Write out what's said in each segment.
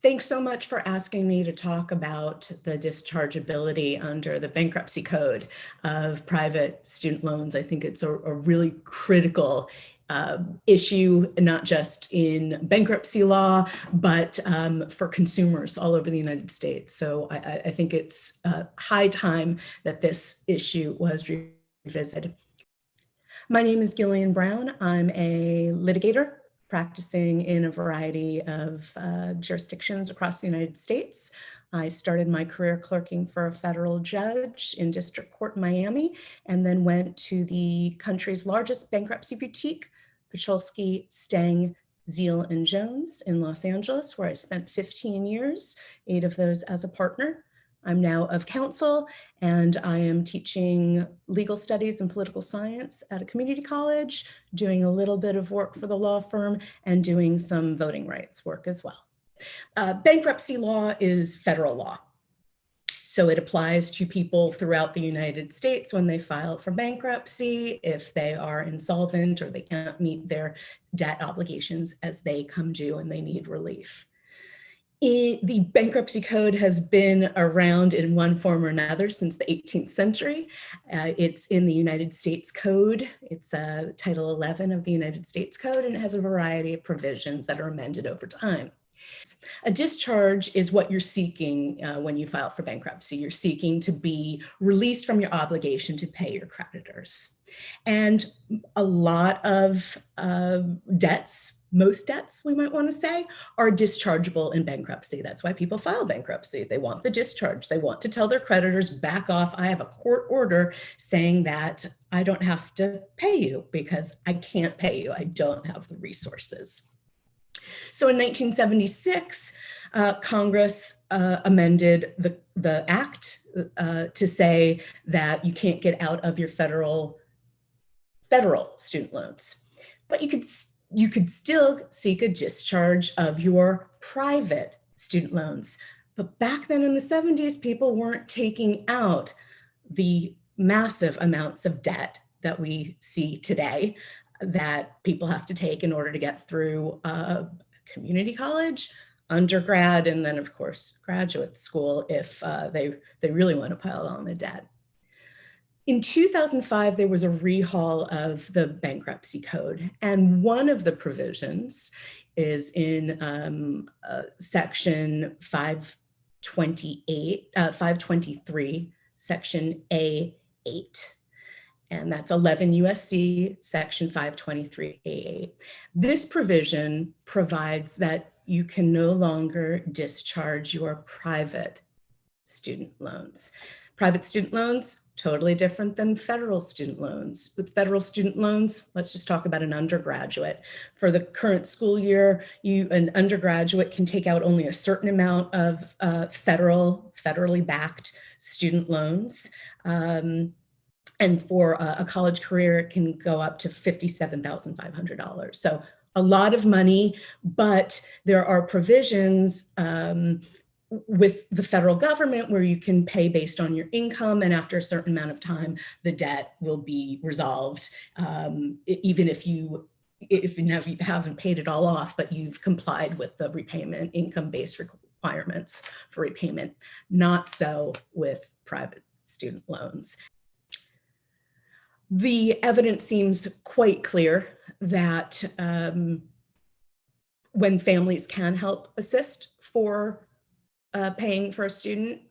Thanks so much for asking me to talk about the dischargeability under the Bankruptcy Code of private student loans. I think it's a really critical issue, not just in bankruptcy law, but for consumers all over the United States. So I think it's high time that this issue was revisited. My name is Gillian Brown. I'm a litigator practicing in a variety of jurisdictions across the United States. I started my career clerking for a federal judge in district court in Miami, and then went to the country's largest bankruptcy boutique, Pacholsky, Stang, Zeal and Jones in Los Angeles, where I spent 15 years, 8 of those as a partner. I'm now of counsel, and I am teaching legal studies and political science at a community college, doing a little bit of work for the law firm, and doing some voting rights work as well. Bankruptcy law is federal law. So it applies to people throughout the United States when they file for bankruptcy, if they are insolvent or they can't meet their debt obligations as they come due and they need relief. The Bankruptcy Code has been around in one form or another since the 18th century. It's in the United States Code. It's Title 11 of the United States Code, and it has a variety of provisions that are amended over time. A discharge is what you're seeking when you file for bankruptcy. You're seeking to be released from your obligation to pay your creditors. And a lot of debts, most debts, we might want to say, are dischargeable in bankruptcy. That's why people file bankruptcy. They want the discharge. They want to tell their creditors, back off. I have a court order saying that I don't have to pay you because I can't pay you. I don't have the resources. So in 1976, Congress amended the act to say that you can't get out of your federal student loans, but you could still seek a discharge of your private student loans. But back then in the 70s, people weren't taking out the massive amounts of debt that we see today that people have to take in order to get through community college, undergrad, and then of course graduate school if they really want to pile on the debt. In 2005, there was a rehaul of the Bankruptcy Code, and one of the provisions is in Section 523, Section A8. And that's 11 U.S.C. Section 523A8. This provision provides that you can no longer discharge your private student loans. Private student loans, totally different than federal student loans. With federal student loans, let's just talk about an undergraduate. For the current school year, an undergraduate can take out only a certain amount of federally backed student loans. And for a college career, it can go up to $57,500. So a lot of money, but there are provisions with the federal government where you can pay based on your income, and after a certain amount of time, the debt will be resolved, even if you haven't paid it all off, but you've complied with the repayment, income-based requirements for repayment. Not so with private student loans. The evidence seems quite clear that when families can help assist for paying for a student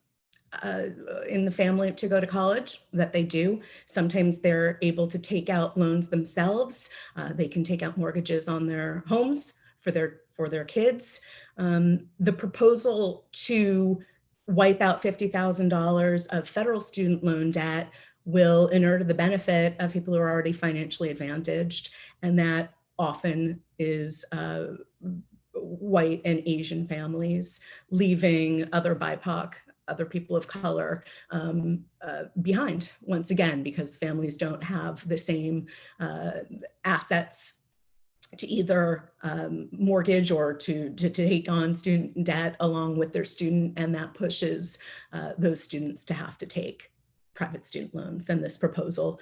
in the family to go to college, that they do. Sometimes they're able to take out loans themselves. They can take out mortgages on their homes for their kids. The proposal to wipe out $50,000 of federal student loan debt will inure to the benefit of people who are already financially advantaged, and that often is white and Asian families, leaving other BIPOC, other people of color behind, once again, because families don't have the same assets to either mortgage or to take on student debt along with their student, and that pushes those students to have to take private student loans. And this proposal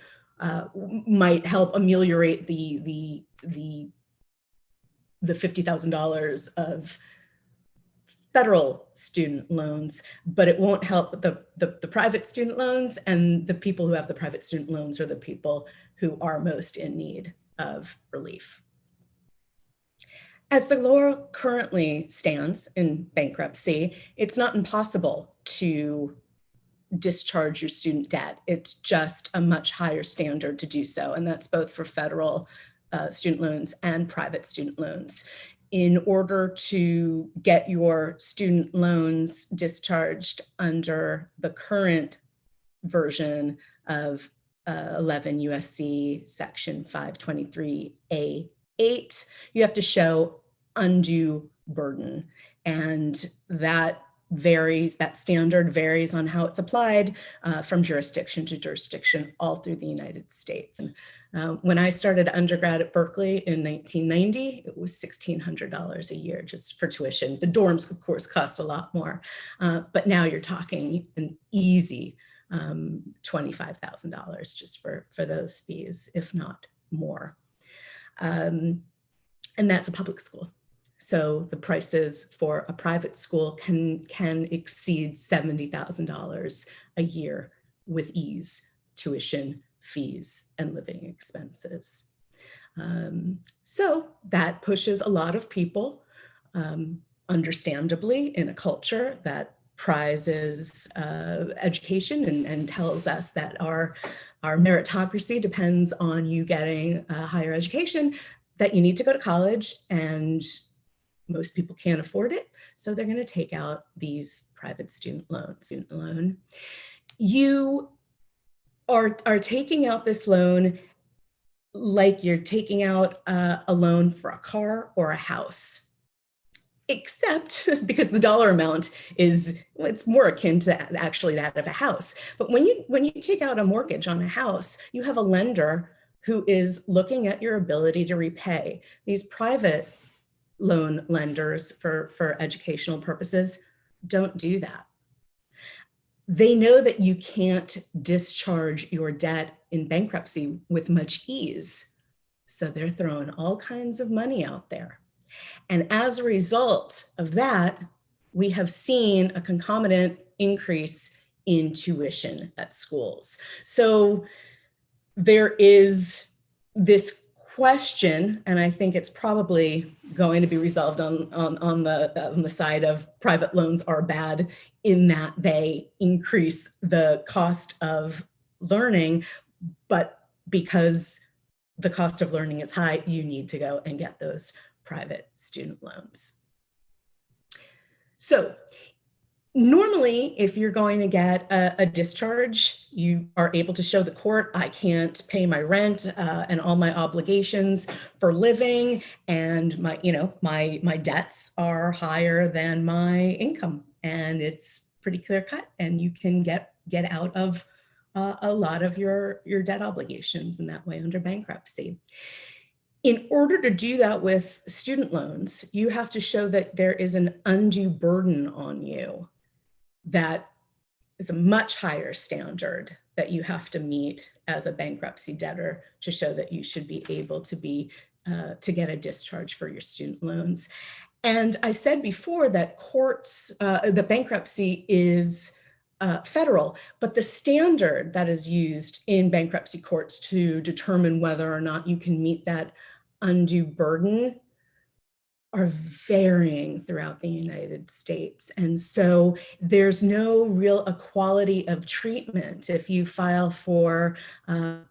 might help ameliorate the $50,000 of federal student loans, but it won't help the private student loans, and the people who have the private student loans are the people who are most in need of relief. As the law currently stands in bankruptcy, it's not impossible to discharge your student debt. It's just a much higher standard to do so, and that's both for federal student loans and private student loans. In order to get your student loans discharged under the current version of 11 U.S.C. section 523A8, you have to show undue burden. And that varies, that standard varies on how it's applied from jurisdiction to jurisdiction all through the United States. When I started undergrad at Berkeley in 1990, it was $1,600 a year just for tuition. The dorms, of course, cost a lot more, but now you're talking an easy $25,000 just for those fees, if not more. And that's a public school. So the prices for a private school can exceed $70,000 a year with ease, tuition, fees, and living expenses. So that pushes a lot of people, understandably, in a culture that prizes education and tells us that our meritocracy depends on you getting a higher education, that you need to go to college, and most people can't afford it, so they're going to take out these private student loans. You are taking out this loan like you're taking out a loan for a car or a house, except because the dollar amount it's more akin to actually that of a house. But when you take out a mortgage on a house, you have a lender who is looking at your ability to repay. These private loan lenders for educational purposes don't do that. They know that you can't discharge your debt in bankruptcy with much ease, so they're throwing all kinds of money out there. And as a result of that, we have seen a concomitant increase in tuition at schools. So there is this question, and I think it's probably going to be resolved on the side of private loans are bad in that they increase the cost of learning, but because the cost of learning is high, you need to go and get those private student loans. So normally, if you're going to get a discharge, you are able to show the court, I can't pay my rent and all my obligations for living, and my debts are higher than my income, and it's pretty clear cut, and you can get out of a lot of your debt obligations in that way under bankruptcy. In order to do that with student loans, you have to show that there is an undue burden on you. That is a much higher standard that you have to meet as a bankruptcy debtor to show that you should be able to get a discharge for your student loans. And I said before that the bankruptcy is federal, but the standard that is used in bankruptcy courts to determine whether or not you can meet that undue burden are varying throughout the United States. And so there's no real equality of treatment. If you file for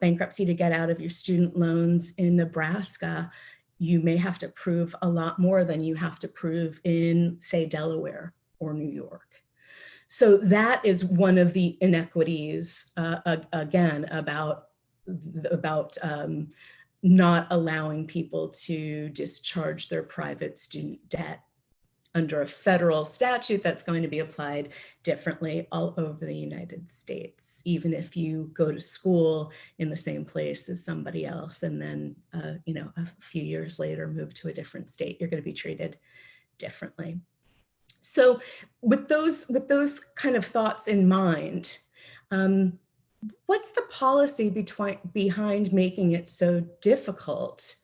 bankruptcy to get out of your student loans in Nebraska, you may have to prove a lot more than you have to prove in, say, Delaware or New York. So that is one of the inequities, again, about not allowing people to discharge their private student debt under a federal statute that's going to be applied differently all over the United States. Even if you go to school in the same place as somebody else and then, a few years later move to a different state, you're going to be treated differently. So with those kind of thoughts in mind, what's the policy behind making it so difficult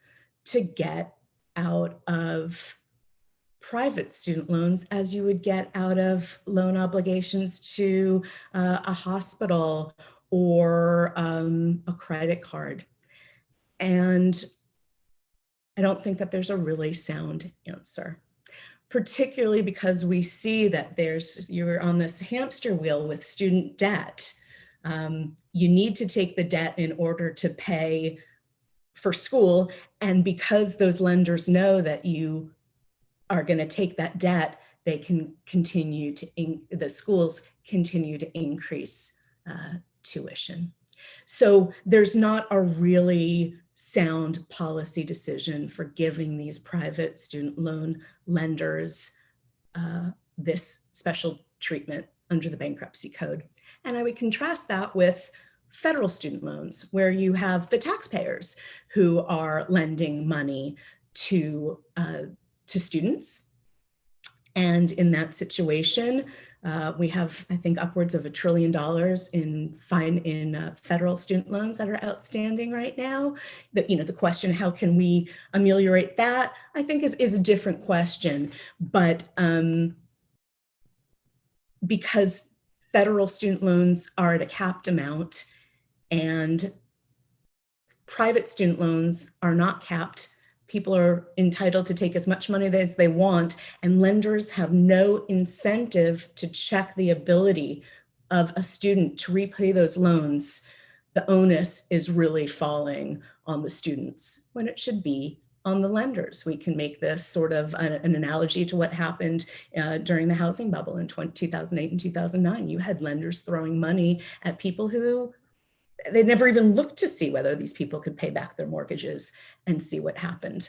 to get out of private student loans as you would get out of loan obligations to a hospital or a credit card. And I don't think that there's a really sound answer, particularly because we see that you're on this hamster wheel with student debt. You need to take the debt in order to pay for school. And because those lenders know that you are going to take that debt, they can continue to, the schools continue to increase tuition. So there's not a really sound policy decision for giving these private student loan lenders this special treatment under the Bankruptcy Code. And I would contrast that with federal student loans, where you have the taxpayers who are lending money to students. And in that situation, we have, I think, upwards of $1 trillion in federal student loans that are outstanding right now. The question, how can we ameliorate that, I think is a different question. But because federal student loans are at a capped amount and private student loans are not capped, people are entitled to take as much money as they want, and lenders have no incentive to check the ability of a student to repay those loans. The onus is really falling on the students when it should be on the lenders. We can make this sort of an analogy to what happened during the housing bubble in 2008 and 2009. You had lenders throwing money at people who they never even looked to see whether these people could pay back their mortgages and see what happened.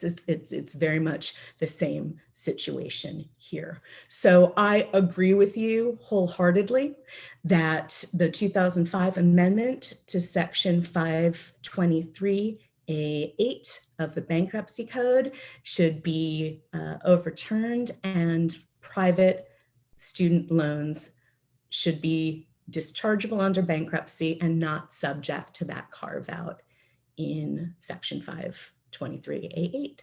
It's very much the same situation here. So I agree with you wholeheartedly that the 2005 amendment to Section 523A8 of the Bankruptcy Code should be overturned, and private student loans should be dischargeable under bankruptcy and not subject to that carve out in Section 523A8.